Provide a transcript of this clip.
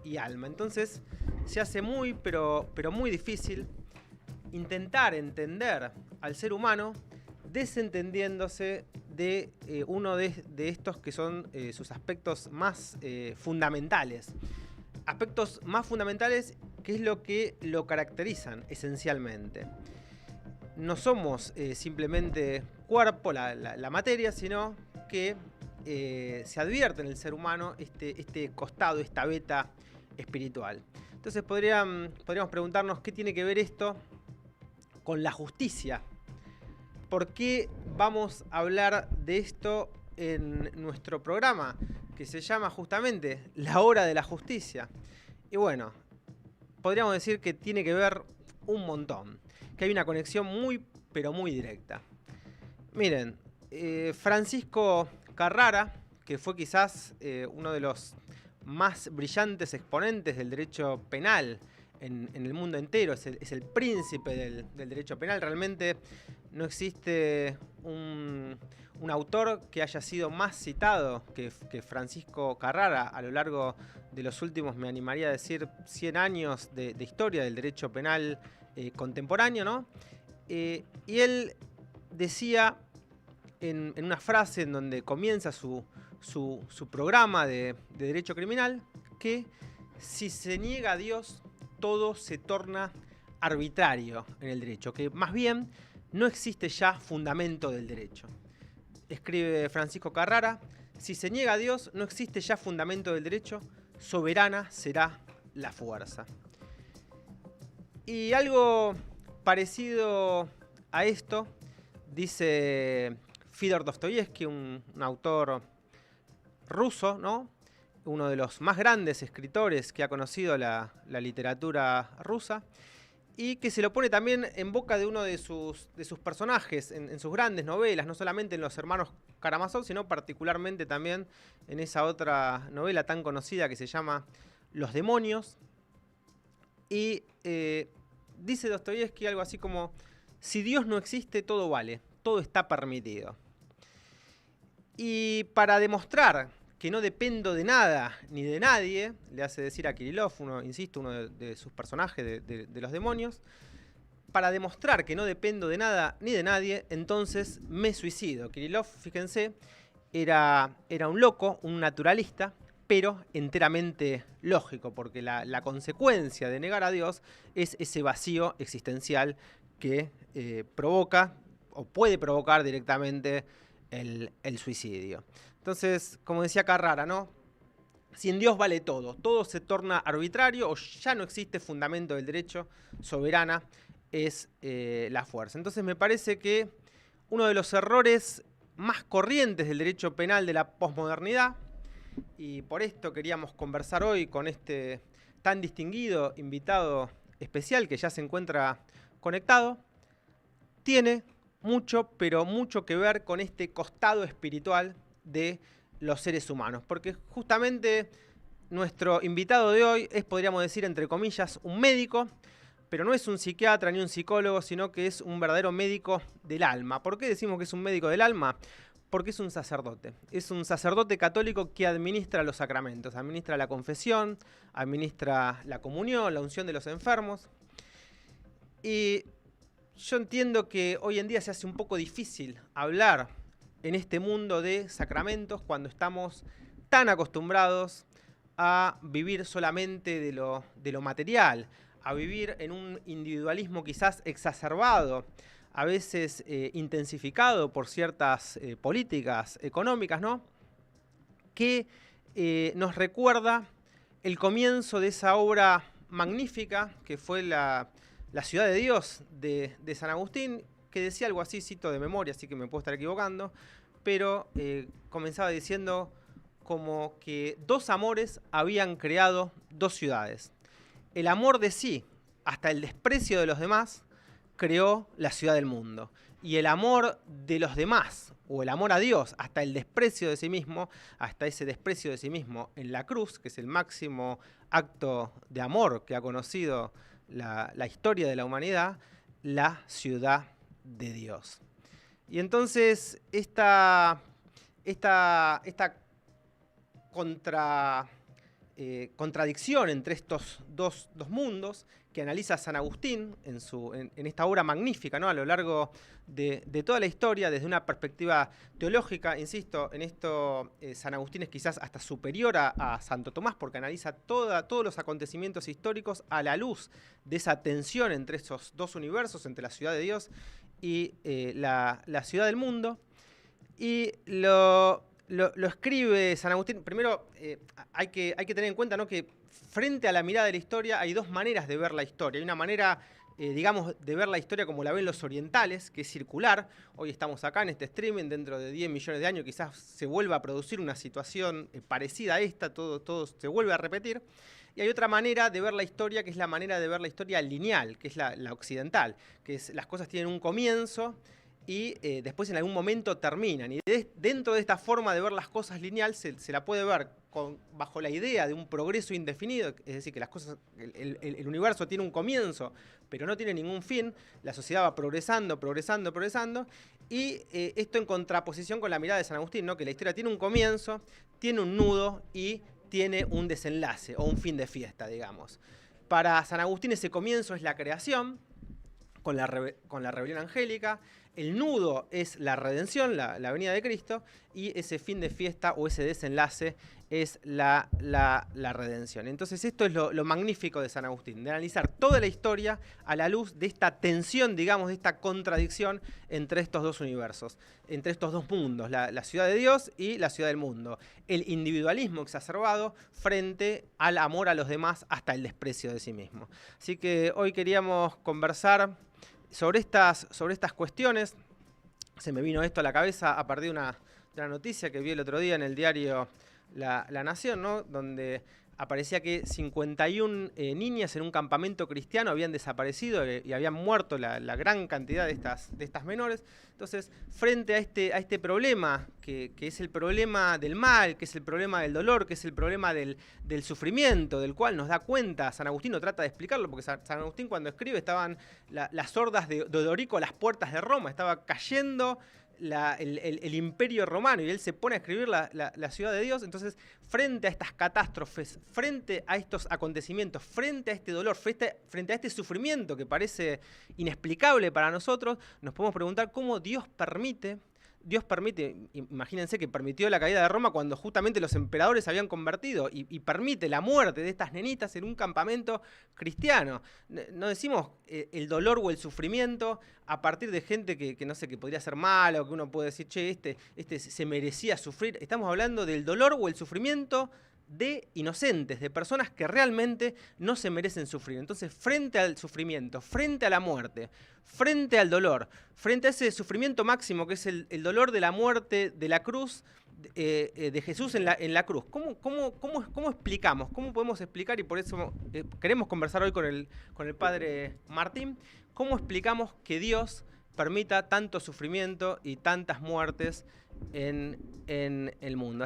y alma. Entonces se hace muy, pero muy difícil intentar entender al ser humano desentendiéndose de uno de estos que son sus aspectos más fundamentales. Aspectos más fundamentales que es lo que lo caracterizan esencialmente. No somos simplemente cuerpo, la materia, sino que se advierte en el ser humano este costado, esta beta espiritual. Entonces podríamos preguntarnos qué tiene que ver esto con la justicia. ¿Por qué vamos a hablar de esto en nuestro programa, que se llama justamente La Hora de la Justicia? Y bueno, podríamos decir que tiene que ver un montón, que hay una conexión muy, pero muy directa. Miren, Francisco Carrara, que fue quizás uno de los más brillantes exponentes del derecho penal en el mundo entero, es el príncipe del derecho penal. Realmente no existe un autor que haya sido más citado que Francisco Carrara a lo largo de los últimos, me animaría a decir, 100 años de historia del derecho penal contemporáneo, ¿no? Y él decía en una frase en donde comienza su programa de derecho criminal, que si se niega a Dios, todo se torna arbitrario en el derecho, que más bien no existe ya fundamento del derecho. Escribe Francisco Carrara: si se niega a Dios, no existe ya fundamento del derecho, soberana será la fuerza. Y algo parecido a esto dice Fyodor Dostoyevsky, un autor ruso, ¿no? Uno de los más grandes escritores que ha conocido la literatura rusa, y que se lo pone también en boca de uno de sus personajes en sus grandes novelas, no solamente en Los Hermanos Karamazov, sino particularmente también en esa otra novela tan conocida que se llama Los Demonios. Y dice Dostoyevsky algo así como: si Dios no existe, todo vale, todo está permitido. Y para demostrar que no dependo de nada ni de nadie, le hace decir a Kirillov, uno de sus personajes de Los Demonios, para demostrar que no dependo de nada ni de nadie, entonces me suicido. Kirillov, fíjense, era un loco, un naturalista, pero enteramente lógico, porque la consecuencia de negar a Dios es ese vacío existencial que provoca o puede provocar directamente el suicidio. Entonces, como decía Carrara, ¿no? Si en Dios vale todo, todo se torna arbitrario o ya no existe fundamento del derecho, soberana es la fuerza. Entonces me parece que uno de los errores más corrientes del derecho penal de la posmodernidad, y por esto queríamos conversar hoy con este tan distinguido invitado especial que ya se encuentra conectado, tiene mucho, pero mucho que ver con este costado espiritual de los seres humanos. Porque justamente nuestro invitado de hoy es, podríamos decir, entre comillas, un médico, pero no es un psiquiatra ni un psicólogo, sino que es un verdadero médico del alma. ¿Por qué decimos que es un médico del alma? Porque es un sacerdote. Es un sacerdote católico que administra los sacramentos, administra la confesión, administra la comunión, la unción de los enfermos. Y yo entiendo que hoy en día se hace un poco difícil hablar en este mundo de sacramentos cuando estamos tan acostumbrados a vivir solamente de lo material, a vivir en un individualismo quizás exacerbado, a veces intensificado por ciertas políticas económicas, ¿no? Que nos recuerda el comienzo de esa obra magnífica que fue la Ciudad de Dios de San Agustín, que decía algo así, cito de memoria, así que me puedo estar equivocando, pero comenzaba diciendo como que dos amores habían creado dos ciudades. El amor de sí, hasta el desprecio de los demás, creó la ciudad del mundo. Y el amor de los demás, o el amor a Dios, hasta el desprecio de sí mismo, hasta ese desprecio de sí mismo en la cruz, que es el máximo acto de amor que ha conocido la historia de la humanidad, la ciudad de Dios. Y entonces esta contradicción entre estos dos mundos que analiza San Agustín en esta obra magnífica, ¿no? A lo largo de toda la historia, desde una perspectiva teológica. Insisto, en esto San Agustín es quizás hasta superior a Santo Tomás, porque analiza todos los acontecimientos históricos a la luz de esa tensión entre esos dos universos, entre la ciudad de Dios y la ciudad del mundo. Y lo escribe San Agustín. Primero, hay que tener en cuenta, ¿no?, que frente a la mirada de la historia hay dos maneras de ver la historia. Hay una manera, digamos, de ver la historia como la ven los orientales, que es circular. Hoy estamos acá en este streaming, dentro de 10 millones de años quizás se vuelva a producir una situación parecida a esta, todo se vuelve a repetir. Y hay otra manera de ver la historia, que es la manera de ver la historia lineal, que es la occidental, que es las cosas tienen un comienzo y después en algún momento terminan. Y dentro de esta forma de ver las cosas lineal se la puede ver bajo la idea de un progreso indefinido, es decir, que las cosas, el universo tiene un comienzo, pero no tiene ningún fin. La sociedad va progresando, y esto en contraposición con la mirada de San Agustín, ¿no?, que la historia tiene un comienzo, tiene un nudo y tiene un desenlace o un fin de fiesta, digamos. Para San Agustín ese comienzo es la creación, con la rebelión angélica. El nudo es la redención, la venida de Cristo, y ese fin de fiesta o ese desenlace es la redención. Entonces esto es lo magnífico de San Agustín, de analizar toda la historia a la luz de esta tensión, digamos, de esta contradicción entre estos dos universos, entre estos dos mundos, la ciudad de Dios y la ciudad del mundo. El individualismo exacerbado frente al amor a los demás hasta el desprecio de sí mismo. Así que hoy queríamos conversar sobre estas cuestiones. Se me vino esto a la cabeza a partir de una noticia que vi el otro día en el diario La Nación, ¿no?, donde aparecía que 51 niñas en un campamento cristiano habían desaparecido y habían muerto la gran cantidad de estas menores. Entonces, frente a este problema, que es el problema del mal, que es el problema del dolor, que es el problema del sufrimiento, del cual nos da cuenta San Agustín, no trata de explicarlo, porque San Agustín cuando escribe estaban las hordas de Odorico a las puertas de Roma, estaba cayendo el imperio romano, y él se pone a escribir la ciudad de Dios. Entonces, frente a estas catástrofes, frente a estos acontecimientos, frente a este dolor, frente a este sufrimiento que parece inexplicable para nosotros, nos podemos preguntar cómo Dios permite, imagínense que permitió la caída de Roma cuando justamente los emperadores se habían convertido, y permite la muerte de estas nenitas en un campamento cristiano. No decimos el dolor o el sufrimiento a partir de gente que no sé, que podría ser mala, o que uno puede decir, che, este se merecía sufrir. Estamos hablando del dolor o el sufrimiento de inocentes, de personas que realmente no se merecen sufrir. Entonces, frente al sufrimiento, frente a la muerte, frente al dolor, frente a ese sufrimiento máximo que es el dolor de la muerte, de la cruz, de Jesús en la cruz, ¿cómo explicamos? ¿Cómo podemos explicar? Y por eso queremos conversar hoy con el padre Martín. ¿Cómo explicamos que Dios permita tanto sufrimiento y tantas muertes en el mundo?